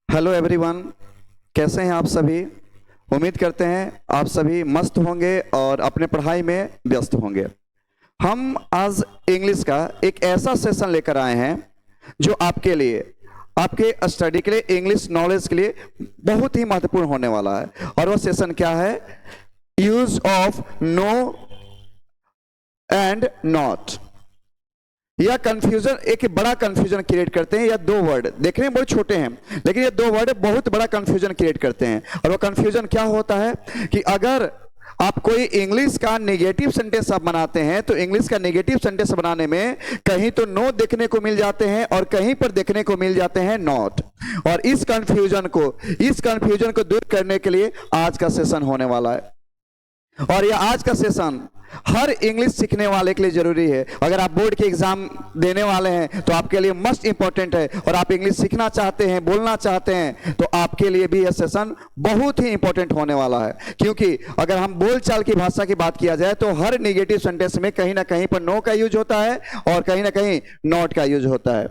Hello everyone, कैसे हैं आप सभी। उम्मीद करते हैं आप सभी मस्त होंगे और अपने पढ़ाई में व्यस्त होंगे। हम आज इंग्लिश का एक ऐसा सेशन लेकर आए हैं जो आपके लिए, आपके स्टडी के लिए, इंग्लिश नॉलेज के लिए बहुत ही महत्वपूर्ण होने वाला है। और वह सेशन क्या है? Use of no and not. यह कंफ्यूजन, एक बड़ा कंफ्यूजन क्रिएट करते हैं। यह दो वर्ड देखने में बहुत छोटे हैं, लेकिन ये दो वर्ड बहुत बड़ा कंफ्यूजन क्रिएट करते हैं। और वो कंफ्यूजन क्या होता है कि अगर आप कोई इंग्लिश का नेगेटिव सेंटेंस आप बनाते हैं तो इंग्लिश का नेगेटिव सेंटेंस बनाने में कहीं तो नो देखने को मिल जाते हैं और कहीं पर देखने को मिल जाते हैं नॉट। और इस कंफ्यूजन को दूर करने के लिए आज का सेशन होने वाला है। और यह आज का सेशन हर इंग्लिश सीखने वाले के लिए जरूरी है। अगर आप बोर्ड के एग्जाम देने वाले हैं तो आपके लिए मस्ट इंपॉर्टेंट है, और आप इंग्लिश सीखना चाहते हैं, बोलना चाहते हैं, तो आपके लिए भी यह सेशन बहुत ही इंपॉर्टेंट होने वाला है। क्योंकि अगर हम बोलचाल की भाषा की बात किया जाए तो हर नेगेटिव सेंटेंस में कहीं ना कहीं पर नो का यूज होता है और कहीं ना कहीं नॉट का यूज होता है।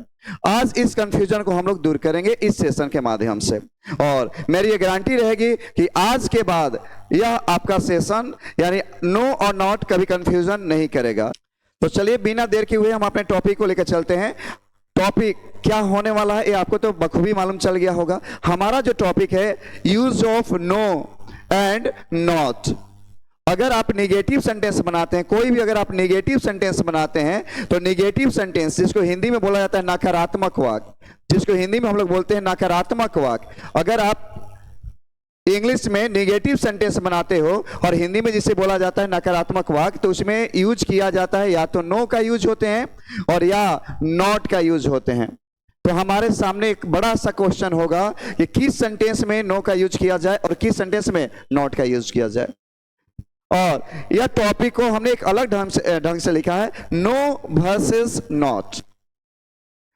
आज इस कंफ्यूजन को हम लोग दूर करेंगे इस सेशन के माध्यम से, और मेरी ये गारंटी रहेगी कि आज के बाद यह आपका सेशन यानी नो और नॉट कभी कंफ्यूजन नहीं करेगा। तो चलिए बिना देर के हुए हम अपने टॉपिक को लेकर चलते हैं। टॉपिक क्या होने वाला है ये आपको तो बखूबी मालूम चल गया होगा। हमारा जो टॉपिक है use of no and not. अगर आप नेगेटिव सेंटेंस बनाते हैं, कोई भी अगर आप नेगेटिव सेंटेंस बनाते हैं तो नेगेटिव सेंटेंस, जिसको हिंदी में बोला जाता है नकारात्मक वाक्य, जिसको हिंदी में हम लोग बोलते हैं नकारात्मक वाक्य, अगर आप इंग्लिश में नेगेटिव सेंटेंस बनाते हो और हिंदी में जिसे बोला जाता है नकारात्मक वाक्य, तो उसमें यूज किया जाता है या तो नो का यूज होते हैं और या नॉट का यूज होते हैं। तो हमारे सामने एक बड़ा सा क्वेश्चन होगा कि किस सेंटेंस में नो का यूज किया जाए और किस सेंटेंस में नॉट का यूज किया जाए। और यह टॉपिक को हमने एक अलग ढंग से लिखा है, नो वर्सेस नॉट।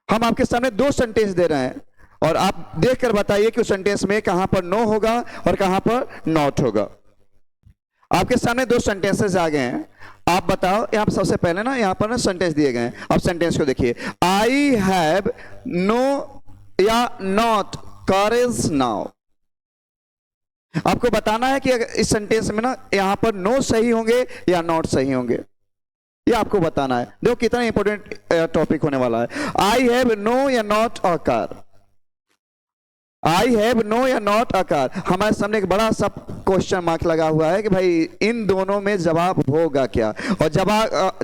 हम आपके सामने दो सेंटेंस दे रहे हैं और आप देखकर बताइए कि उस सेंटेंस में कहां पर नो होगा और कहां पर नॉट होगा। आपके सामने दो सेंटेंसेस आ गए हैं, आप बताओ। यहां पर सबसे पहले ना, यहां पर ना सेंटेंस दिए गए हैं। अब सेंटेंस को देखिए, आई हैव नो या नॉट करेज नाउ। आपको बताना है कि इस सेंटेंस में ना यहां पर नो सही होंगे या नॉट सही होंगे, ये आपको बताना है। देखो कितना इंपॉर्टेंट टॉपिक होने वाला है। आई हैव नो या not a car. I have no या नॉट अ कार, हमारे सामने एक बड़ा सा क्वेश्चन मार्क लगा हुआ है कि भाई इन दोनों में जवाब होगा क्या। और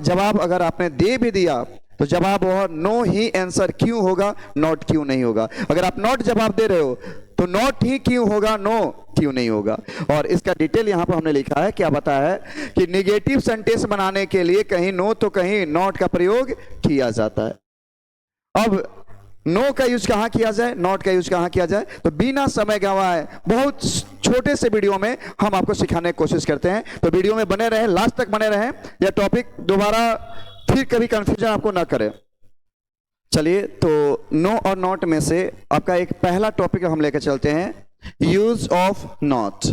जवाब अगर आपने दे भी दिया तो जवाब वह नो ही आंसर क्यों होगा, नॉट क्यों नहीं होगा। अगर आप नॉट जवाब दे रहे हो तो नॉट ही क्यों होगा, नो क्यों नहीं होगा। और इसका डिटेल यहां पर हमने लिखा है। क्या बताया है कि नेगेटिव सेंटेंस बनाने के लिए कहीं नो तो कहीं नॉट का प्रयोग किया जाता है। अब नो का यूज कहां किया जाए, नॉट का यूज कहां किया जाए, तो बिना समय गंवाए बहुत छोटे से वीडियो में हम आपको सिखाने की कोशिश करते हैं। तो वीडियो में बने रहें, लास्ट तक बने रहें। यह टॉपिक दोबारा फिर कभी कंफ्यूजन आपको ना करे। चलिए, तो नो और नॉट में से आपका एक पहला टॉपिक हम लेकर चलते हैं, यूज ऑफ नॉट।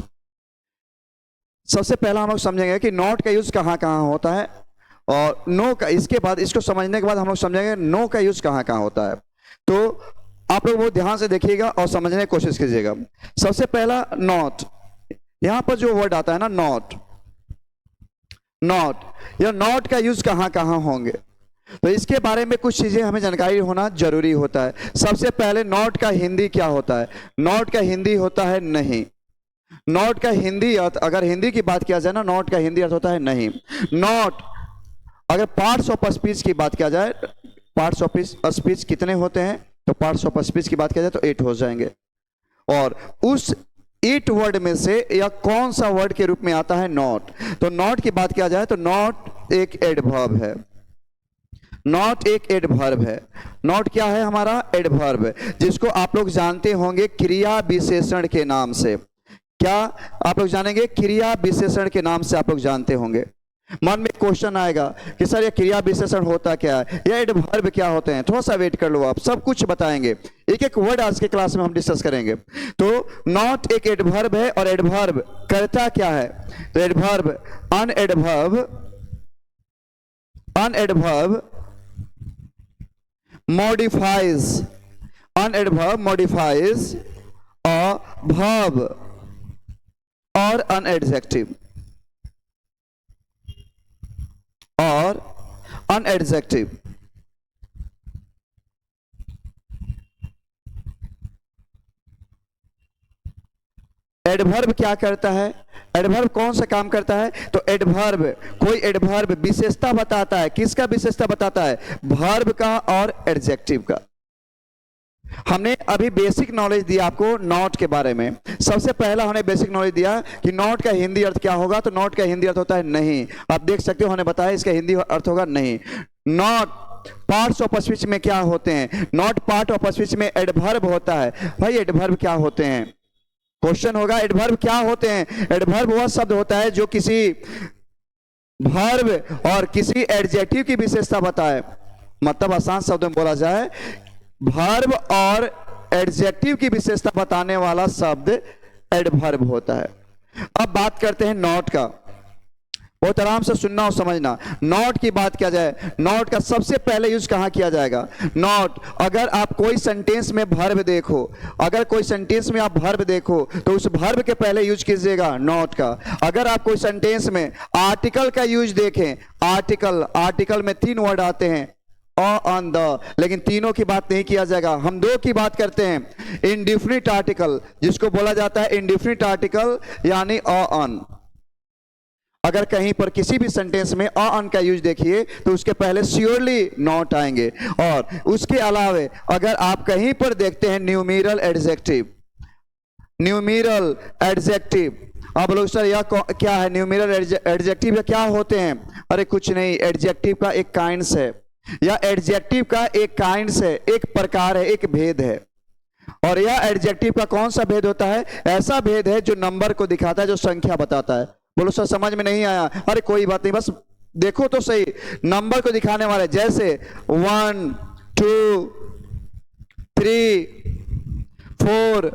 सबसे पहला हम लोग समझेंगे कि नॉट का यूज कहां कहां होता है और नो का, इसके बाद इसको समझने के बाद हम लोग समझेंगे नो का यूज कहां कहां होता है। तो आप लोग बहुत ध्यान से देखिएगा और समझने की कोशिश कीजिएगा। सबसे पहला नॉट, यहां पर जो वर्ड आता है ना नॉट, यह नॉट का यूज कहां कहां होंगे, तो इसके बारे में कुछ चीजें हमें जानकारी होना जरूरी होता है। सबसे पहले नॉट का हिंदी क्या होता है। नॉट का हिंदी होता है नहीं। नॉट का हिंदी अर्थ, अगर हिंदी की बात किया जाए ना, नॉट का हिंदी अर्थ होता है नहीं। नॉट, अगर पार्ट्स ऑफ स्पीच की बात किया जाए, पार्ट्स ऑफ स्पीच कितने होते हैं, तो पार्ट्स ऑफ स्पीच की बात किया जाए तो 8 हो जाएंगे। और उस 8 वर्ड में से यह कौन सा वर्ड के रूप में आता है, नॉट। तो नॉट की बात किया जाए तो नॉट एक एडवर्ब है। नॉट एक एडवर्ब है। नॉट क्या है हमारा, एडवर्ब, जिसको आप लोग जानते होंगे क्रिया विशेषण के नाम से। क्या आप लोग जानेंगे, क्रिया विशेषण के नाम से आप लोग जानते होंगे। मन में क्वेश्चन आएगा कि सर ये क्रिया विशेषण होता क्या है, ये एडवर्ब क्या होते हैं। थोड़ा सा वेट कर लो, आप सब कुछ बताएंगे, एक एक वर्ड आज के क्लास में हम डिस्कस करेंगे। तो नॉट एक एडवर्ब है और एडवर्ब करता क्या है, तो adverb an adverb modifies, unadverb modifies verb और unadjective और unadjective। एडवर्ब क्या करता है? एडवर्ब कौन सा काम करता है? तो एडवर्ब, कोई एडवर्ब विशेषता बताता है। किसका विशेषता बताता है? वर्ब का और एडजेक्टिव का। हमने अभी बेसिक नॉलेज दिया आपको नॉट के बारे में। सबसे पहला हमने बेसिक नॉलेज दिया कि नॉट का हिंदी अर्थ क्या होगा, तो नॉट का हिंदी अर्थ होता है नहीं। आप देख सकते हो, हमने बताया इसका हिंदी अर्थ होगा नहीं। नॉट पार्ट्स ऑफ स्पीच में क्या होते हैं? नॉट पार्ट ऑफ स्पीच में एडवर्ब होता है। भाई एडवर्ब क्या होते हैं? क्वेश्चन होगा एडवर्ब क्या होते हैं? एडवर्ब वह शब्द होता है जो किसी वर्ब और किसी एडजेक्टिव की विशेषता बताए। मतलब आसान शब्द में बोला जाए, वर्ब और एडजेक्टिव की विशेषता बताने वाला शब्द एडवर्ब होता है। अब बात करते हैं नॉट का। बहुत आराम से सुनना और समझना। नॉट की बात किया जाए, नॉट का सबसे पहले यूज कहां किया जाएगा? नॉट, अगर आप कोई सेंटेंस में वर्ब देखो, अगर कोई सेंटेंस में आप वर्ब देखो तो उस वर्ब के पहले यूज कीजिएगा नॉट का। अगर आप कोई सेंटेंस में आर्टिकल का यूज देखें, आर्टिकल में 3 वर्ड आते हैं, ऑन द, लेकिन तीनों की बात नहीं किया जाएगा। हम 2 की बात करते हैं। इंडिफिनिट आर्टिकल, जिसको बोला जाता है इंडिफिनिट आर्टिकल, यानी ऑन। अगर कहीं पर किसी भी सेंटेंस में ऑन का यूज देखिए तो उसके पहले श्योरली नॉट आएंगे। और उसके अलावे अगर आप कहीं पर देखते हैं न्यूमेरल एडजेक्टिव, न्यूमेरल एडजेक्टिव, आप लोग सर यह क्या है? न्यूमेरल एडजेक्टिव क्या होते हैं? अरे कुछ नहीं, एडजेक्टिव का एक काइंड्स है, या एडजेक्टिव का एक काइंड्स है, एक प्रकार है, एक भेद है। और यह एडजेक्टिव का कौन सा भेद होता है? ऐसा भेद है जो नंबर को दिखाता है, जो संख्या बताता है। बोलो सर समझ में नहीं आया? अरे कोई बात नहीं, बस देखो तो सही। नंबर को दिखाने वाले, जैसे 1 2 3 4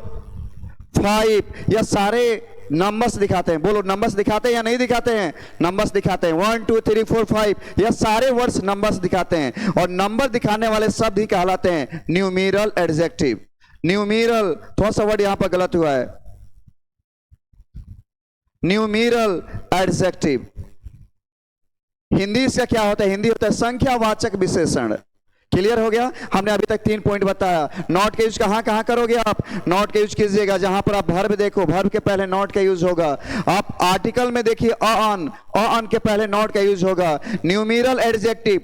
5, यह सारे नंबर्स दिखाते हैं। बोलो नंबर्स दिखाते हैं या नहीं दिखाते हैं? नंबर्स दिखाते हैं। 1 2 3 4 5, यह सारे वर्ड्स नंबर्स दिखाते हैं। और नंबर दिखाने वाले शब्द ही कहलाते हैं न्यूमेरल एडजेक्टिव। न्यूमेरल, थोड़ा सा वर्ड यहां पर गलत हुआ है, न्यूमेरल एडजेक्टिव। हिंदी इसका क्या होता है? हिंदी होता है संख्यावाचक विशेषण। क्लियर हो गया? हमने अभी तक 3 पॉइंट बताया। नॉट का यूज कहां कहां करोगे आप? नॉट का यूज कीजिएगा जहां पर आप वर्ब देखो, वर्ब के पहले नॉट का यूज होगा। आप आर्टिकल में देखिए ऑन के पहले नॉट का यूज होगा। न्यूमेरल एडजेक्टिव,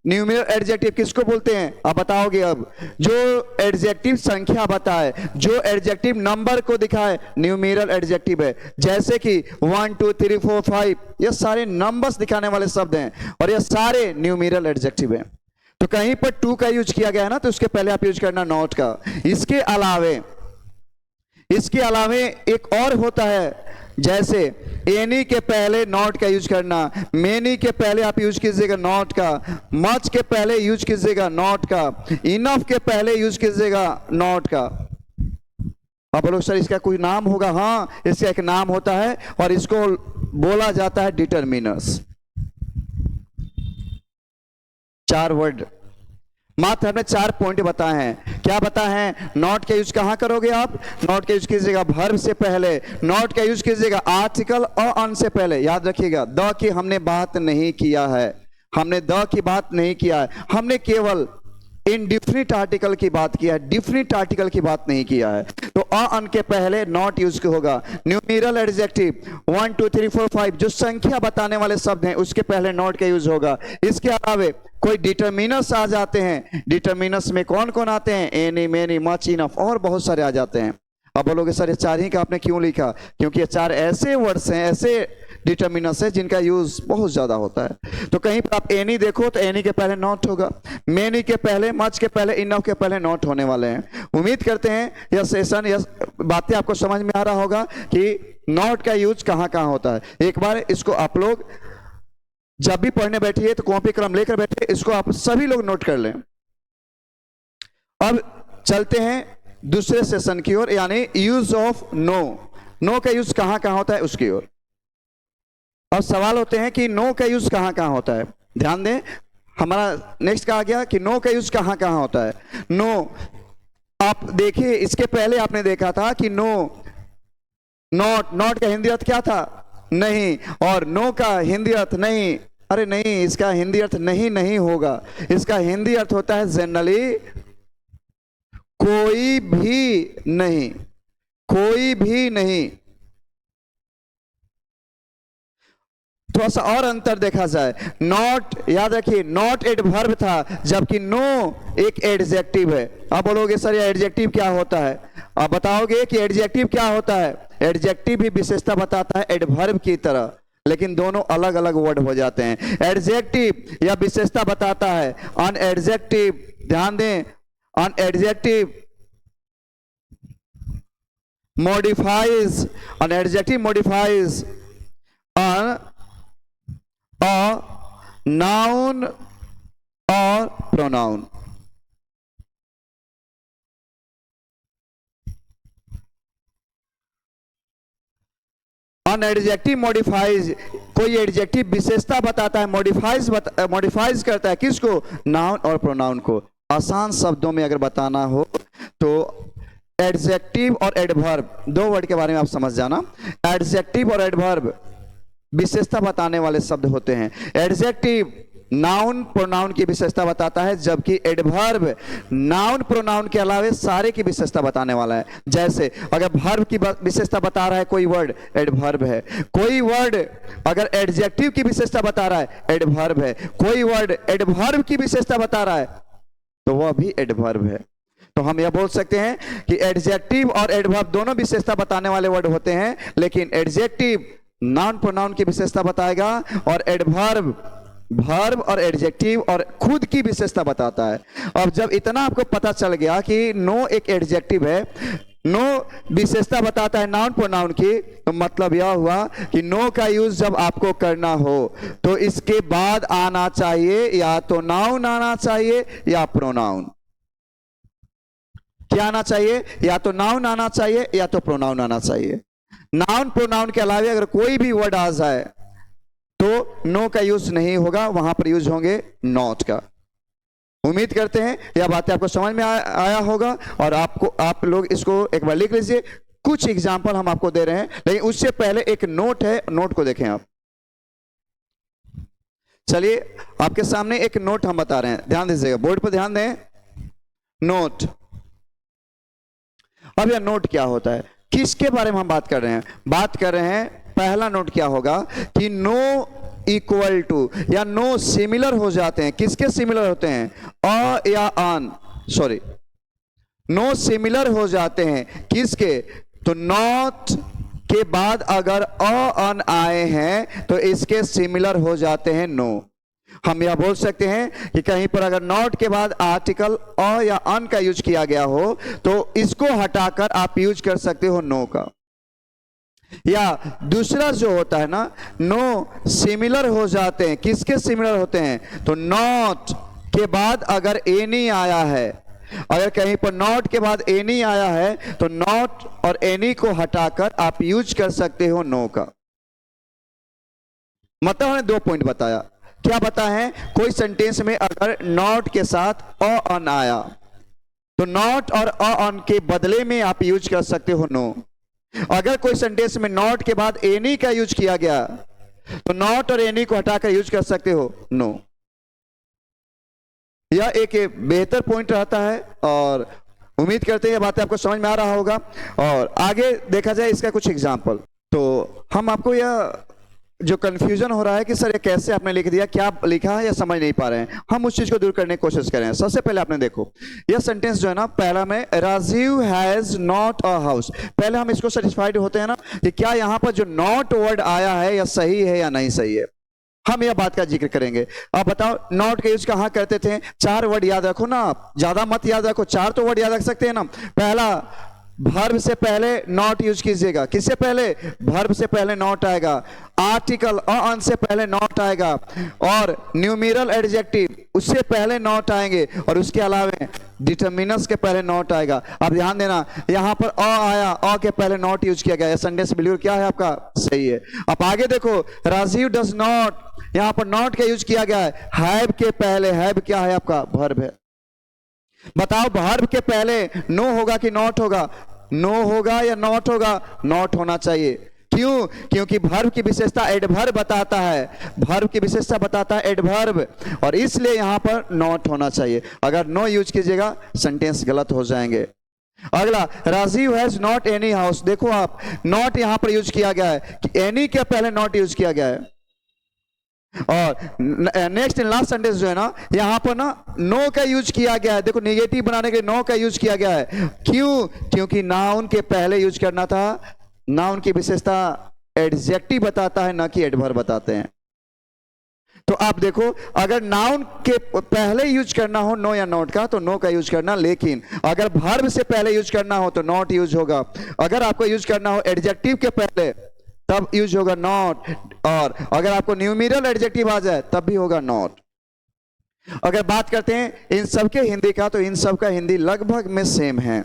न्यूमेरल एडजेक्टिव किसको बोलते हैं? आप बताओगे अब। जो एडजेक्टिव संख्या बताए, जो एडजेक्टिव नंबर को दिखाए, न्यूमेरल एडजेक्टिव है। जैसे कि 1 2 3 4 5, ये सारे नंबर्स दिखाने वाले शब्द हैं और ये सारे न्यूमेरल एडजेक्टिव हैं। तो कहीं पर 2 का यूज किया गया है ना, तो उसके पहले आप यूज करना नॉट का। इसके अलावे एक और होता है, जैसे एनी के पहले नॉट का यूज करना, मेनी के पहले आप यूज कीजिएगा नॉट का, मच के पहले यूज कीजिएगा नॉट का, इनफ के पहले यूज कीजिएगा नॉट का। आप लोग सर इसका कोई नाम होगा? हाँ, इसका एक नाम होता है और इसको बोला जाता है डिटरमिनर्स। 4 वर्ड, मात्र हमने 4 पॉइंट बताए हैं। क्या बताए हैं? नॉट का यूज कहां करोगे आप? नॉट का यूज कीजिएगा वर्ब से पहले, नॉट का यूज कीजिएगा आर्टिकल और ऑन से पहले। याद रखिएगा, द की हमने बात नहीं किया है, हमने द की बात नहीं किया है, हमने केवल इनडिफिनिट आर्टिकल की बात किया है, डिफिनिट आर्टिकल की बात नहीं किया है। तो ऑन के पहले नॉट यूज होगा। न्यूमेरल एडजेक्टिव 1 2 3 4 5, जो संख्या बताने वाले शब्द हैं उसके पहले नॉट का यूज होगा। इसके अलावे कोई डिटरमिनर्स आ जाते हैं। डिटरमिनर्स में कौन कौन आते हैं? एनी, मेनी, मच, इनफ और बहुत सारे आ जाते हैं। अब बोलोगे सर ये 4 ही का आपने क्यों लिखा? क्योंकि ये 4 ऐसे वर्ड्स हैं, ऐसे डिटरमिनर्स है जिनका यूज बहुत ज्यादा होता है। तो कहीं पर आप एनी देखो तो एनी के पहले नॉट होगा, मेनी के पहले, मच के पहले, इनफ के पहले नॉट होने वाले हैं। उम्मीद करते हैं यह सेशन, यह बातें आपको समझ में आ रहा होगा कि नॉट का यूज कहां कहां होता है। एक बार इसको आप लोग जब भी पढ़ने बैठिए तो कॉपी कलम लेकर बैठिए, इसको आप सभी लोग नोट कर लें। अब चलते हैं दूसरे सेशन की ओर, यानी यूज ऑफ नो। नो का यूज कहां कहां होता है उसकी ओर। अब सवाल होते हैं कि नो का यूज कहां कहां होता है। ध्यान दें, हमारा नेक्स्ट कहा गया कि नो का यूज कहां कहां होता है। नो, आप देखिए इसके पहले आपने देखा था कि नो नॉट, नॉट का हिंदी अर्थ क्या था? नहीं। और नो का हिंदी अर्थ नहीं, अरे नहीं, इसका हिंदी अर्थ नहीं नहीं होगा, इसका हिंदी अर्थ होता है जनरली कोई भी नहीं, कोई भी नहीं। थोड़ा सा और अंतर देखा जाए, नॉट, याद रखिए नॉट एडवर्ब था, जबकि नो एक एडजेक्टिव है। आप बोलोगे सर ये एडजेक्टिव क्या होता है? आप बताओगे कि एडजेक्टिव क्या होता है? एडजेक्टिव भी विशेषता बताता है एडवर्ब की तरह, लेकिन दोनों अलग अलग वर्ड हो जाते हैं। एडजेक्टिव या विशेषता बताता है, अन एडजेक्टिव, ध्यान दें, अन adjective modifies, an adjective modifies a noun or pronoun. An adjective modifies, कोई एडजेक्टिव विशेषता बताता है, मॉडिफाइज करता है किसको? नाउन और प्रोनाउन को। आसान शब्दों में अगर बताना हो तो एडजेक्टिव और एडवर्ब, दो वर्ड के बारे में आप समझ जाना। एडजेक्टिव और एडवर्ब विशेषता बताने वाले शब्द होते हैं। एडजेक्टिव नाउन प्रोनाउन की विशेषता बताता है, जबकि एडवर्ब नाउन प्रोनाउन के अलावे सारे की विशेषता बताने वाला है। जैसे अगर वर्ब की विशेषता बता रहा है कोई वर्ड, एडवर्ब है। कोई वर्ड अगर एडजेक्टिव की विशेषता बता रहा है, एडवर्ब है। कोई वर्ड एडवर्ब की विशेषता बता रहा है तो वह भी एडवर्ब है। तो हम यह बोल सकते हैं कि एडजेक्टिव और एडवर्ब दोनों विशेषता बताने वाले वर्ड होते हैं, लेकिन एडजेक्टिव नाउन प्रोनाउन की विशेषता बताएगा और एडवर्ब वर्ब और एडजेक्टिव और खुद की विशेषता बताता है। अब जब इतना आपको पता चल गया कि नो एक एडजेक्टिव है, नो विशेषता बताता है नाउन प्रोनाउन की, तो मतलब यह हुआ कि नो का यूज जब आपको करना हो तो इसके बाद आना चाहिए या तो नाउन आना चाहिए या प्रोनाउन। क्या आना चाहिए? या तो नाउन आना चाहिए या तो प्रोनाउन आना चाहिए। नाउन प्रोनाउन के अलावे अगर कोई भी वर्ड आ जाए तो नो का यूज नहीं होगा, वहां पर यूज होंगे नॉट का। उम्मीद करते हैं यह बातें आपको समझ में आया होगा और आप लोग इसको एक बार लिख लीजिए। कुछ एग्जाम्पल हम आपको दे रहे हैं, लेकिन उससे पहले एक नोट है, नोट को देखें आप। चलिए आपके सामने एक नोट हम बता रहे हैं, ध्यान दीजिएगा, बोर्ड पर ध्यान दें। नोट, अब यह नोट क्या होता है, किसके बारे में हम बात कर रहे हैं? बात कर रहे हैं, पहला नोट क्या होगा कि नो इक्वल टू या नो सिमिलर हो जाते हैं। किसके सिमिलर होते हैं? अ या अन, सॉरी, नो सिमिलर हो जाते हैं किसके? तो नॉट के बाद अगर अ अन आए हैं तो इसके सिमिलर हो जाते हैं नो। हम यह बोल सकते हैं कि कहीं पर अगर नॉट के बाद आर्टिकल अ या अन का यूज किया गया हो तो इसको हटाकर आप यूज कर सकते हो नो का। या दूसरा जो होता है ना, नो सिमिलर हो जाते हैं। किसके सिमिलर होते हैं? तो नॉट के बाद अगर एनी आया है, अगर कहीं पर नॉट के बाद एनी आया है तो नॉट और एनी को हटाकर आप यूज कर सकते हो नो का। मतलब हमने 2 पॉइंट बताया। क्या बताएं? कोई सेंटेंस में अगर नॉट के साथ अ अन आया तो नॉट और अ अन के बदले में आप यूज कर सकते हो नो। अगर कोई सेंटेंस में नॉट के बाद एनी का यूज किया गया तो नॉट और एनी को हटाकर यूज कर सकते हो नो। यह एक बेहतर पॉइंट रहता है और उम्मीद करते हैं यह बातें आपको समझ में आ रहा होगा। और आगे देखा जाए इसका कुछ एग्जाम्पल, तो हम आपको यह जो कंफ्यूजन हो रहा है कि सर ये कैसे आपने लिख दिया, क्या लिखा है या समझ नहीं पा रहे हैं, हम उस चीज को दूर करने की कोशिश कर रहे हैं। सबसे पहले आपने देखो यह सेंटेंस जो है ना, पहला में Rajiv has not a house, पहले हम इसको सेटिस्फाइड होते हैं ना कि क्या यहां पर जो नॉट वर्ड आया है या सही है या नहीं सही है। हम यह बात का जिक्र करेंगे। आप बताओ नॉट का यूज कहां करते थे? 4 वर्ड याद रखो ना, आप ज्यादा मत याद रखो, 4 तो वर्ड याद रख सकते हैं ना। पहला, वर्ब से पहले नॉट यूज कीजिएगा। किससे पहले? वर्ब से पहले नॉट आएगा। आर्टिकल अन से पहले नॉट आएगा और न्यूमेरल एडजेक्टिव उससे पहले नॉट आएंगे और उसके अलावा डिटर्मिनस के पहले नॉट आएगा। अब ध्यान देना, यहां पर अ आया, अ के पहले नॉट यूज किया गया। सेंटेंस बिल्कुल क्या है आपका? सही है। अब आगे देखो, राजीव डज नॉट, यहां पर नॉट का यूज किया गया है हैव के पहले। हैव क्या है आपका? वर्ब है। बताओ वर्ब के पहले नो होगा कि नॉट होगा? नो होगा या नॉट होगा? नॉट होना चाहिए। क्यों? क्योंकि वर्ब की विशेषता एडवर्ब बताता है, वर्ब की विशेषता बताता है एडवर्ब, और इसलिए यहां पर नॉट होना चाहिए। अगर नो यूज कीजिएगा सेंटेंस गलत हो जाएंगे। अगला, Rajiv has not any house. देखो आप, नॉट यहां पर यूज किया गया है कि एनी के पहले नॉट यूज किया गया है। और नेक्स्ट लास्ट सेंटेंस जो है ना, यहां पर ना नो का यूज किया गया है। देखो नेगेटिव बनाने के लिए नो का यूज किया गया है। क्यों? क्योंकि नाउन के पहले यूज करना था। नाउन की विशेषता एडजेक्टिव बताता है, ना कि एडवर्ब बताते हैं। तो आप देखो, अगर नाउन के पहले यूज करना हो नो या नॉट का, तो नो का यूज करना, लेकिन अगर वर्ब से पहले यूज करना हो तो नॉट यूज होगा। अगर आपको यूज करना हो एडजेक्टिव के पहले, तब यूज होगा नॉट। और अगर आपको न्यूमेरल एडजेक्टिव आ जाए तब भी होगा नॉट। अगर बात करते हैं इन सब के हिंदी का, तो इन सब का हिंदी लगभग में सेम है।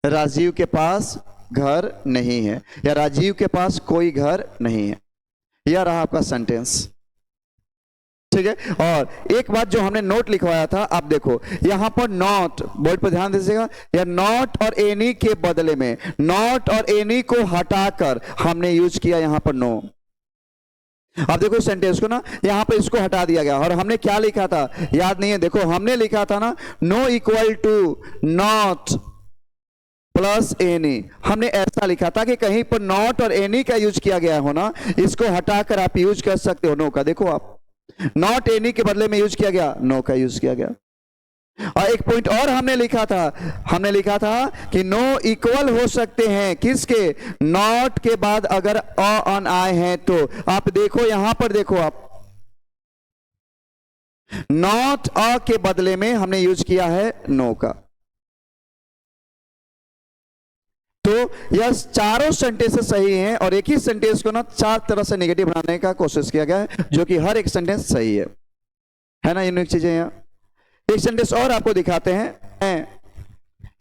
राजीव के पास घर नहीं है, या राजीव के पास कोई घर नहीं है। यह रहा आपका सेंटेंस, ठीक है। और एक बात जो हमने नोट लिखवाया था, आप देखो यहां पर नॉट, बोर्ड पर ध्यान दीजिएगा, या नॉट और एनी के बदले में नॉट और एनी को हटाकर हमने यूज किया यहां पर नो। आप देखो सेंटेंस को ना, यहां पर इसको हटा दिया गया, और हमने क्या लिखा था याद नहीं है? देखो हमने लिखा था ना, no equal to not plus any. हमने ऐसा लिखा था कि कहीं पर नॉट और एनी का यूज किया गया हो ना, इसको हटाकर आप यूज कर सकते हो नो का। देखो आप, नॉट एनी के बदले में यूज किया गया, नो का यूज किया गया। और एक पॉइंट और हमने लिखा था कि नो इक्वल हो सकते हैं किसके? नॉट के बाद अगर अ अन आए हैं तो। आप देखो यहां पर, देखो आप, नॉट अ के बदले में हमने यूज किया है नो का। तो यह चारों सेंटेंस सही हैं, और एक ही सेंटेंस को ना चार तरह से नेगेटिव बनाने का कोशिश किया गया है, जो कि हर एक सेंटेंस सही है ना। यूनिक चीजें यहाँ। एक सेंटेंस और आपको दिखाते हैं।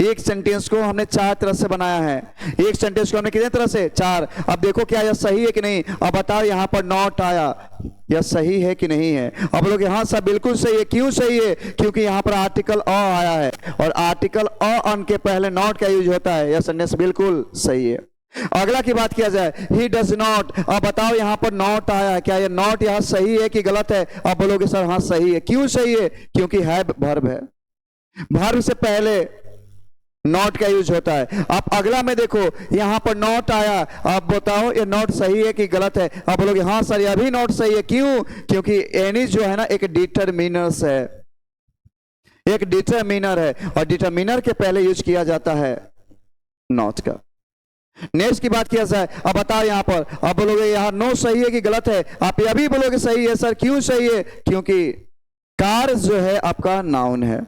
एक सेंटेंस को हमने चार तरह से बनाया है। एक सेंटेंस को हमने कितने तरह से? चार। अब देखो क्या यह सही है कि नहीं? अब बताओ, यहां पर नॉट आया, यह सही है कि नहीं है? अब लोग यहां सब बिल्कुल सही है। क्यों सही है? क्योंकि यहां पर आर्टिकल अ आया है, और आर्टिकल अ अन के पहले नॉट का यूज होता है। यह सेंटेंस बिल्कुल सही है। अगला की बात किया जाए, ही डज नॉट। अब बताओ यहां पर नॉट आया है, क्या यह नॉट यहां सही है कि गलत है? अब बोलोगे सर हाँ सही है। क्यों सही है? क्योंकि है वर्ब है, वर्ब से पहले नॉट का यूज होता है। अब अगला में देखो, यहां पर नॉट आया, अब बताओ ये नॉट सही है कि गलत है? अब बोलोगे हाँ सर यह भी नॉट सही है। क्यों? क्योंकि एनी जो है ना एक डिटरमिनर्स है, एक डिटरमिनर है, और डिटरमिनर के पहले यूज किया जाता है नॉट का। नेक्स्ट की बात किया जाए, अब बताओ यहां पर, अब बोलोगे यहां नो सही है कि गलत है? आप यह भी बोलोगे सही है। सर क्यों सही है? क्योंकि कार जो है आपका नाउन है,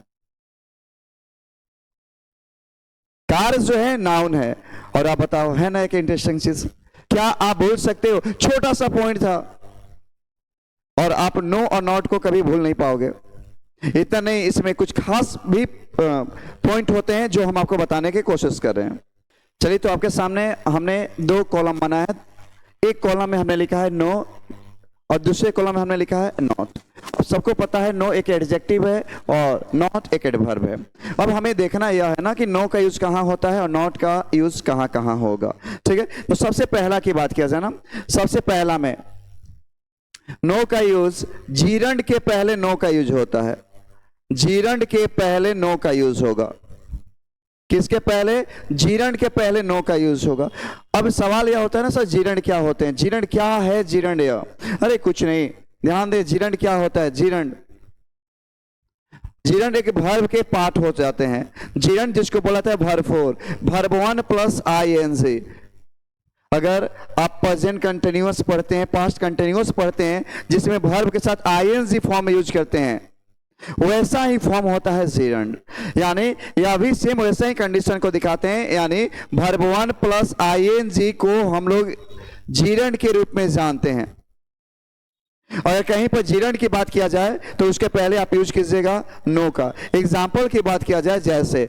कार जो है नाउन है। और आप बताओ, है ना एक इंटरेस्टिंग चीज? क्या आप भूल सकते हो? छोटा सा पॉइंट था, और आप नो और नॉट को कभी भूल नहीं पाओगे। इतना नहीं, इसमें कुछ खास भी पॉइंट होते हैं जो हम आपको बताने की कोशिश कर रहे हैं। चलिए, तो आपके सामने हमने दो कॉलम बनाया है। एक कॉलम में हमने लिखा है नो, और दूसरे कॉलम में हमने लिखा है नॉट। अब सबको पता है नो एक एडजेक्टिव है और नॉट एक एडवर्ब है। अब हमें देखना यह है ना कि नो का यूज कहाँ होता है और नॉट का यूज कहाँ कहाँ होगा, ठीक है। तो सबसे पहला की बात किया जाए ना, सबसे पहला में नो का यूज जीरंड के पहले नो का यूज होता है। जीरंड के पहले नो का यूज होगा। किसके पहले? जीरंड के पहले नो का यूज होगा। अब सवाल यह होता है ना सर, जीरंड क्या होते हैं? जीरंड क्या है? जीरंड या अरे कुछ नहीं, ध्यान दे। जीरंड क्या होता है? जीरंड, जीरंड एक वर्ब के पार्ट हो जाते हैं। जीरंड जिसको बोला था वर्ब 4, वर्ब 1 प्लस आईएनजी। अगर आप प्रेजेंट कंटिन्यूअस पढ़ते हैं, पास्ट कंटिन्यूअस पढ़ते हैं, जिसमें वर्ब के साथ आईएनजी फॉर्म में यूज करते हैं, वैसा ही फॉर्म होता है जीरंड। यानी यह भी सेम वैसा ही कंडीशन को दिखाते हैं। यानी वर्ब 1 प्लस आईएनजी को हम लोग जीरंड के रूप में जानते हैं। और कहीं पर जीरंड की बात किया जाए तो उसके पहले आप यूज कीजिएगा नो का। एग्जाम्पल की बात किया जाए, जैसे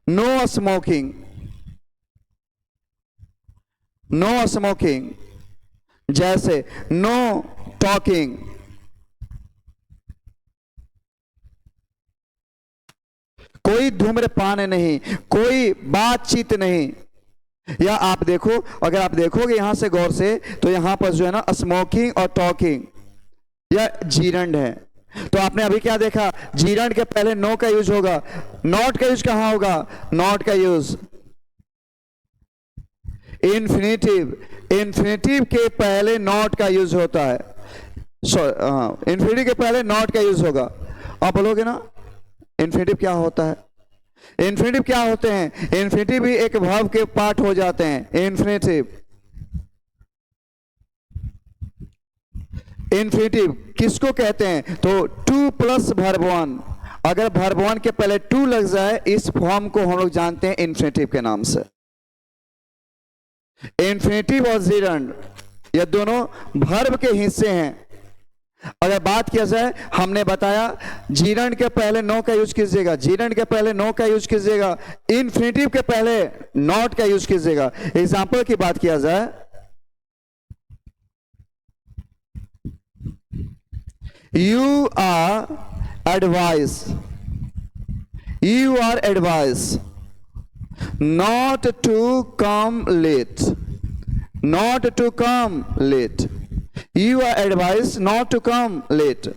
नो स्मोकिंग, नो स्मोकिंग। जैसे नो टॉकिंग, कोई धूम्रपान नहीं, कोई बातचीत नहीं। या आप देखो, अगर आप देखोगे यहां से गौर से, तो यहां पर जो है ना स्मोकिंग और टॉकिंग या जीरंड है। तो आपने अभी क्या देखा, जीरंड के पहले नो का यूज होगा, नॉट का यूज कहां होगा, नॉट का यूज इन्फिनेटिव, इन्फिनेटिव के पहले नॉट का यूज होता है। इन्फिनेटिव के पहले नॉट का यूज होगा। आप बोलोगे ना इन्फिनेटिव क्या होता है, इन्फिनेटिव क्या होते हैं, इन्फिनेटिव भी एक वर्ब के पार्ट हो जाते हैं। इन्फिनेटिव, इन्फिनेटिव किसको कहते हैं, तो टू प्लस वर्ब वन, अगर वर्ब वन के पहले टू लग जाए, इस फॉर्म को हम लोग जानते हैं इन्फिनेटिव के नाम से। इन्फिनेटिव और जीरंड ये दोनों वर्ब के हिस्से हैं। अगर बात किया जाए, हमने बताया जीरंड के पहले नो का यूज कीजिएगा, जीरंड के पहले नो का यूज कीजिएगा, इन्फिनेटिव के पहले नॉट का यूज कीजिएगा। एग्जाम्पल की बात किया जाए, you are advice, you are advice not to come late, not to come late, you are advised not to come late.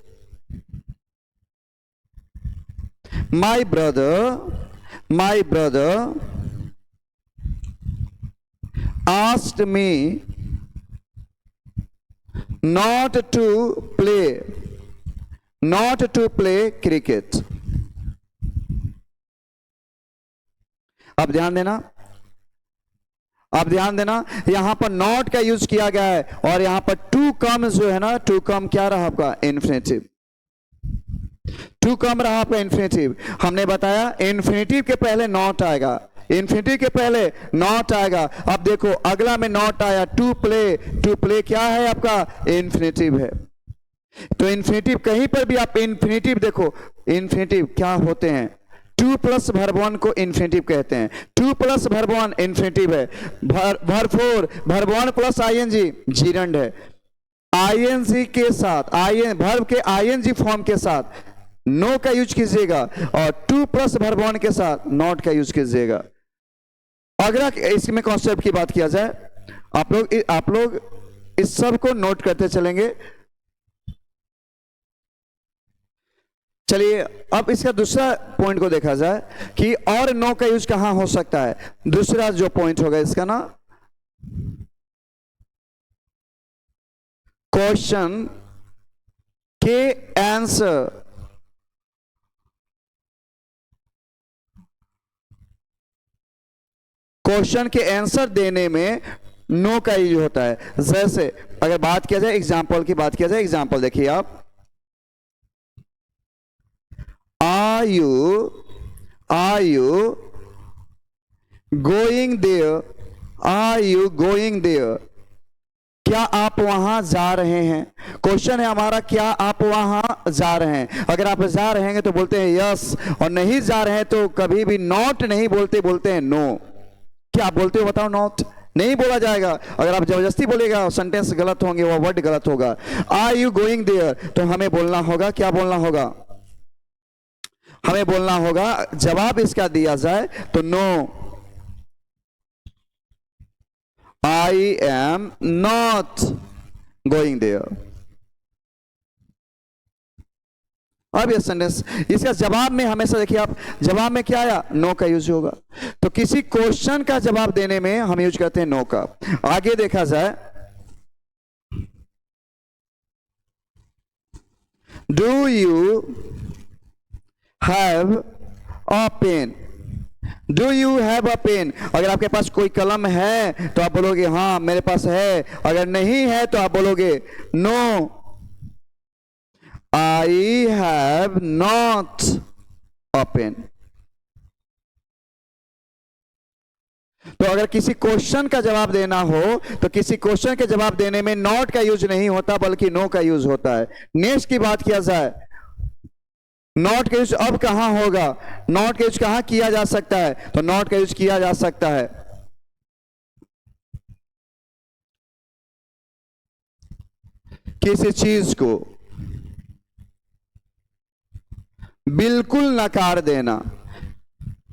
My brother asked me not to play cricket. अब ध्यान देना, अब ध्यान देना, यहां पर नॉट का यूज किया गया है, और यहां पर टू कम जो है ना, टू कम क्या रहा आपका, इन्फिनेटिव। टू कम रहा आपका इन्फिनेटिव। हमने बताया इन्फिनेटिव के पहले नॉट आएगा, इन्फिनेटिव के पहले नॉट आएगा। अब देखो अगला में नॉट आया, टू प्ले, टू प्ले क्या है आपका, इन्फिनेटिव है। तो इन्फिनेटिव कहीं पर भी आप इन्फिनेटिव देखो, इन्फिनेटिव क्या होते हैं, टू प्लस वर्ब वन को इन्फिनेटिव कहते हैं। To plus verb one infinitive है। Verb four verb one plus ING gerund है। आईएनजी के साथ, वर्ब के आईएनजी फॉर्म के साथ नो का यूज कीजिएगा, और टू प्लस वर्ब वन के साथ नॉट का यूज कीजिएगा। अगर इसमें कॉन्सेप्ट की बात किया जाए, आप लोग इस सब को नोट करते चलेंगे। चलिए अब इसका दूसरा पॉइंट को देखा जाए कि और नो का यूज कहां हो सकता है। दूसरा जो पॉइंट होगा इसका ना, क्वेश्चन के आंसर, क्वेश्चन के आंसर देने में नो का यूज होता है। जैसे अगर बात किया जाए एग्जाम्पल की, बात किया जाए, एग्जाम्पल देखिए आप, Are you going there? Are you going there? क्या आप वहां जा रहे हैं। क्वेश्चन है हमारा, क्या आप वहां जा रहे हैं। अगर आप जा रहे हैं तो बोलते हैं यस, और नहीं जा रहे हैं तो कभी भी नॉट नहीं बोलते, बोलते हैं नो। क्या आप बोलते हो बताओ, नॉट नहीं बोला जाएगा। अगर आप जबरदस्ती बोलेगा सेंटेंस गलत होंगे, वो वर्ड गलत होगा। Are you going there? तो हमें बोलना होगा, क्या बोलना होगा, हमें बोलना होगा, जवाब इसका दिया जाए तो no, I am not going there. अब ये सेंटेंस, इसका जवाब में हमेशा देखिए आप, जवाब में क्या आया, नो का यूज होगा। तो किसी क्वेश्चन का जवाब देने में हम यूज करते हैं नो का। आगे देखा जाए, do you have a pen, do you have a pen. अगर आपके पास कोई कलम है तो आप बोलोगे हाँ मेरे पास है, अगर नहीं है तो आप बोलोगे no, I have not a pen. तो अगर किसी क्वेश्चन का जवाब देना हो तो किसी क्वेश्चन के जवाब देने में नॉट का यूज नहीं होता, बल्कि नो का यूज होता है। नेक्स्ट की बात किया जाए, नॉट का यूज अब कहां होगा, नॉट का यूज कहां किया जा सकता है, तो नॉट का यूज किया जा सकता है किसी चीज को बिल्कुल नकार देना,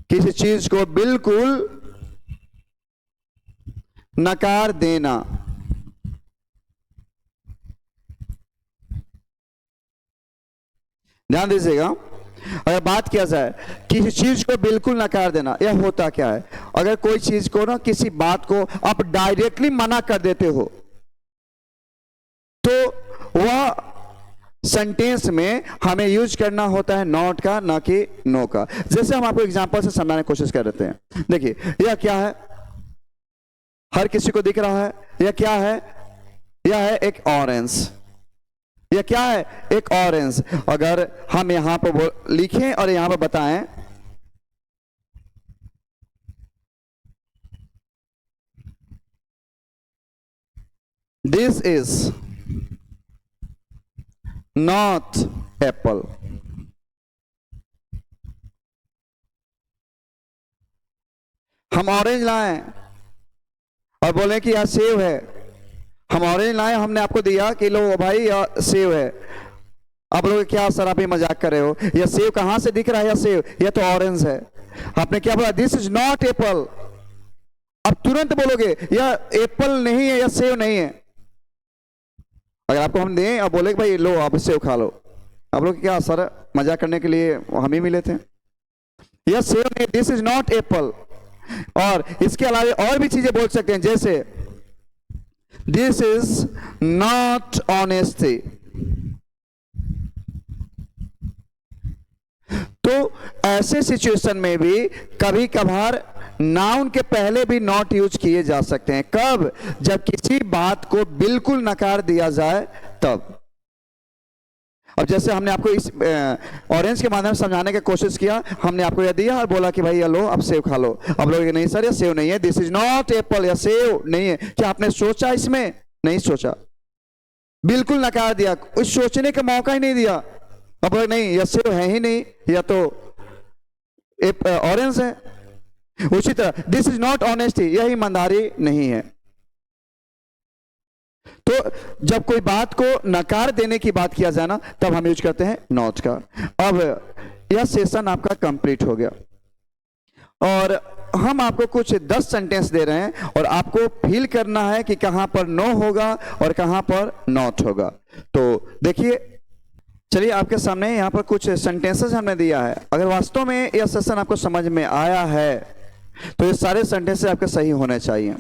किसी चीज को बिल्कुल नकार देना। ध्यान दीजिएगा, अगर बात किया जाए किसी चीज को बिल्कुल नकार देना, यह होता क्या है? अगर कोई चीज को ना, किसी बात को आप डायरेक्टली मना कर देते हो तो वह सेंटेंस में हमें यूज करना होता है नॉट का, ना कि नो का। जैसे हम आपको एग्जांपल से समझाने की कोशिश कर रहे हैं। देखिए यह क्या है, हर किसी को दिख रहा है, यह क्या है? यह है एक ऑरेंज। यह क्या है? एक ऑरेंज। अगर हम यहां पर लिखें और यहां पर बताएं दिस इज नॉट एप्पल, हम ऑरेंज लाएं और बोले कि यह सेव है। हम ऑरेंज लाए, हमने आपको दिया कि लो भाई यह सेव है। आप लोग क्या सर आप ही मजाक कर रहे हो? यह सेव कहां से दिख रहा है? यह सेव, यह तो ऑरेंज है। आपने क्या बोला? This is not Apple. अब तुरंत बोलोगे यह एप्पल नहीं है, यह सेव नहीं है। अगर आपको हम दें और बोले भाई लो आप सेव खा लो, आप लोग क्या सर मजाक करने के लिए हम ही मिले थे? यह सेव नहीं, दिस इज नॉट एप्पल। और इसके अलावा और भी चीजें बोल सकते हैं, जैसे दिस इज नॉट ऑनेस्टी। तो ऐसे सिचुएशन में भी कभी कभार नाउन के पहले भी नॉट यूज किए जा सकते हैं। कब? जब किसी बात को बिल्कुल नकार दिया जाए तब। अब जैसे हमने आपको इस ऑरेंज के माध्यम से समझाने की कोशिश किया, हमने आपको यह दिया और बोला कि भाई ये लो अब सेव खा लो। अब लोग नहीं सर ये सेव नहीं है, दिस इज नॉट एप्पल, या सेव नहीं है। क्या आपने सोचा इसमें? नहीं सोचा, बिल्कुल नकार दिया, कुछ सोचने का मौका ही नहीं दिया। अब नहीं यह सेव है ही नहीं, यह तो ऑरेंज है। उसी तरह दिस इज नॉट ऑनेस्टी, यह ईमानदारी नहीं है। तो जब कोई बात को नकार देने की बात किया जाए ना, तब हम यूज करते हैं नॉट का। अब यह सेशन आपका कंप्लीट हो गया और हम आपको कुछ 10 सेंटेंस दे रहे हैं और आपको फील करना है कि कहां पर नो होगा और कहां पर नॉट होगा। तो देखिए, चलिए आपके सामने यहां पर कुछ सेंटेंसेस हमने दिया है। अगर वास्तव में यह सेशन आपको समझ में आया है तो ये सारे सेंटेंसेस आपके सही होने चाहिए।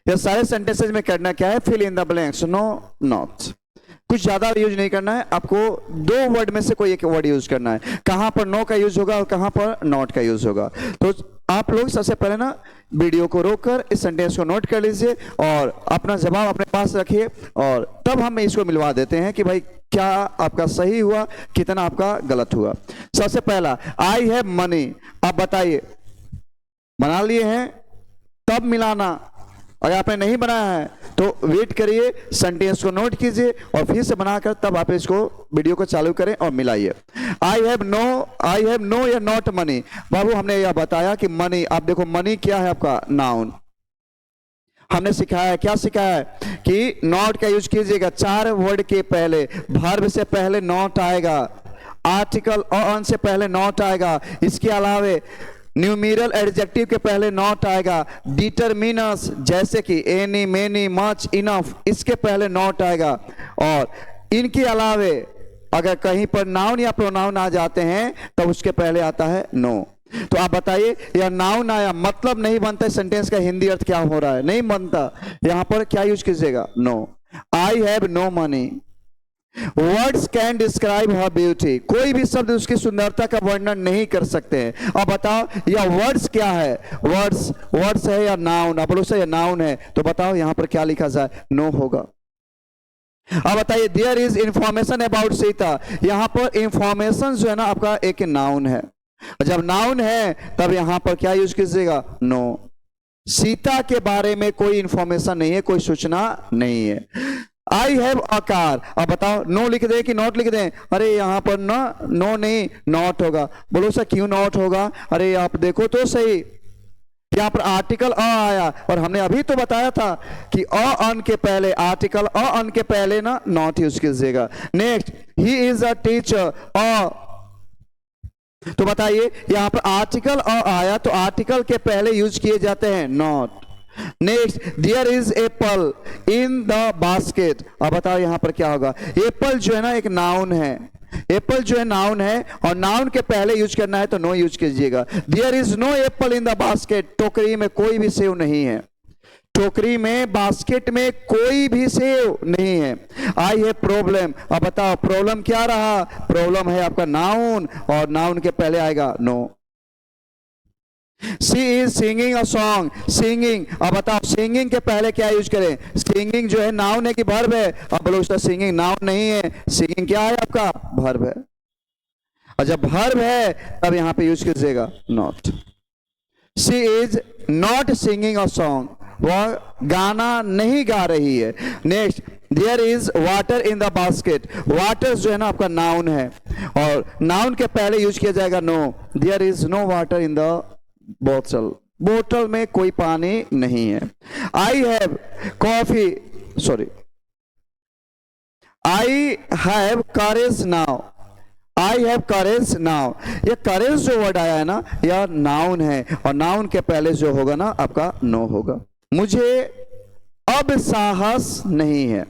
यह सारे सेंटेंसेस में करना क्या है? Fill in the blanks, no not. कुछ ज्यादा यूज नहीं करना है, आपको 2 वर्ड में से कोई एक वर्ड यूज करना है। कहां पर नो का यूज होगा और कहां पर नॉट का यूज होगा। तो आप लोग सबसे पहले ना वीडियो को रोककर इस सेंटेंस को नोट कर लीजिए और अपना जवाब अपने पास रखिए और तब हम इसको मिलवा देते हैं कि भाई क्या आपका सही हुआ, कितना आपका गलत हुआ। सबसे पहला, आई हैव मनी। आप बताइए, बना लिए हैं तब मिलाना। अगर आपने नहीं बनाया है तो वेट करिए, सेंटेंस को नोट कीजिए और फिर से बनाकर तब आप इसको वीडियो को चालू करें और मिलाइए। आई हैव नो या नॉट मनी। बाबू हमने यह बताया कि मनी, आप देखो मनी क्या है आपका नाउन। हमने सिखाया है, क्या सिखाया है कि नॉट का यूज कीजिएगा 4 वर्ड के पहले। वर्ब से पहले नॉट आएगा, आर्टिकल ऑन से पहले नॉट आएगा, इसके अलावे न्यूमेरल एडजेक्टिव के पहले नॉट आएगा, डिटरमिनस जैसे कि एनी, मेनी, मच, इनफ, इसके पहले नॉट आएगा। और इनके अलावे अगर कहीं पर नाउन या प्रोनाउन आ जाते हैं तो उसके पहले आता है नो। तो आप बताइए, यह नाउन आया मतलब नहीं बनता, सेंटेंस का हिंदी अर्थ क्या हो रहा है? नहीं बनता। यहां पर क्या यूज कीजिएगा? No. I have no money. Words can describe her beauty. कोई भी शब्द उसकी सुंदरता का वर्णन नहीं कर सकते हैं। अब बताओ यह वर्ड्स क्या है? वर्ड्स है या नाउन? आप लोग से नाउन है तो बताओ यहां पर क्या लिखा जाए? नो होगा। अब बताइए, there is information about Sita. यहां पर इंफॉर्मेशन जो है ना आपका एक नाउन है। जब नाउन है तब यहां पर क्या यूज कीजिएगा? नो। सीता के बारे में कोई इंफॉर्मेशन नहीं है, कोई सूचना नहीं है। I have a car. अब बताओ नो लिख दें कि नॉट लिख दें? अरे यहां पर ना नो नहीं नॉट होगा। बोलो सर क्यों नॉट होगा? अरे आप देखो तो सही, यहां पर आर्टिकल अ आया और हमने अभी तो बताया था कि अन के पहले आर्टिकल अन के पहले ना नॉट यूज कीजिएगा। Next, he is a teacher. तो बताइए यहाँ पर आर्टिकल और आया, तो आर्टिकल के पहले यूज किए जाते हैं not. Next, there is apple in the basket. अब बताओ यहाँ पर क्या होगा। एप्पल जो है ना एक नाउन है, एप्पल जो है नाउन है और नाउन के पहले यूज करना है तो नो यूज कीजिएगा। There is no apple in the basket, टोकरी में कोई भी सेव नहीं है, टोकरी में बास्केट में कोई भी सेव नहीं है। आई है प्रॉब्लम। अब बताओ प्रॉब्लम क्या रहा, प्रॉब्लम है आपका नाउन और नाउन के पहले आएगा no. She is singing a song, singing। अब बताओ सिंगिंग के पहले क्या यूज करें, सिंगिंग जो है नाउन है कि वर्ब है। अब बोलो उसका सिंगिंग नाउन नहीं है, सिंगिंग क्या है आपका वर्ब है, और जब वर्ब है तब यहां पे यूज कीजिएगा not. She is not singing a song, वह गाना नहीं गा रही है। Next, there is water in the basket, water जो है ना आपका नाउन है और नाउन के पहले यूज किया जाएगा no. There is no water in the बोतल, बोतल में कोई पानी नहीं है। I have coffee, sorry, I have courage now, I have courage now. ये करेज जो वर्ड आया है ना यह नाउन है और नाउन के पहले जो होगा ना आपका नो होगा। मुझे अब साहस नहीं है,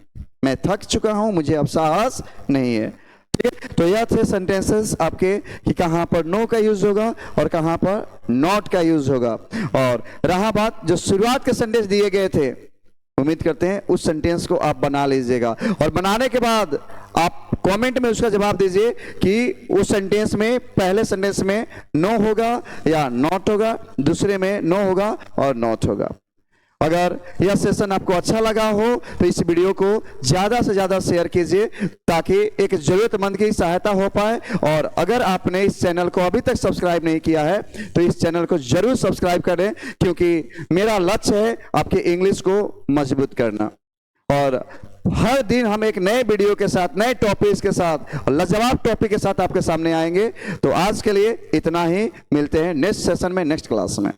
मैं थक चुका हूं, मुझे अब साहस नहीं है। तो यह थे सेंटेंसेस आपके कि कहां पर नो का यूज होगा और कहां पर नॉट का यूज होगा। और रहा बात जो शुरुआत के सेंटेंस दिए गए थे, उम्मीद करते हैं उस सेंटेंस को आप बना लीजिएगा और बनाने के बाद आप कमेंट में उसका जवाब दीजिए कि उस सेंटेंस में पहले सेंटेंस में नो होगा या नॉट होगा, दूसरे में नो होगा और नॉट होगा। अगर यह सेशन आपको अच्छा लगा हो तो इस वीडियो को ज़्यादा से ज़्यादा शेयर कीजिए ताकि एक ज़रूरतमंद की सहायता हो पाए। और अगर आपने इस चैनल को अभी तक सब्सक्राइब नहीं किया है तो इस चैनल को जरूर सब्सक्राइब करें, क्योंकि मेरा लक्ष्य है आपके इंग्लिश को मजबूत करना। और हर दिन हम एक नए वीडियो के साथ, नए टॉपिक्स के साथ, लाजवाब टॉपिक के साथ आपके सामने आएंगे। तो आज के लिए इतना ही, मिलते हैं नेक्स्ट सेशन में, नेक्स्ट क्लास में।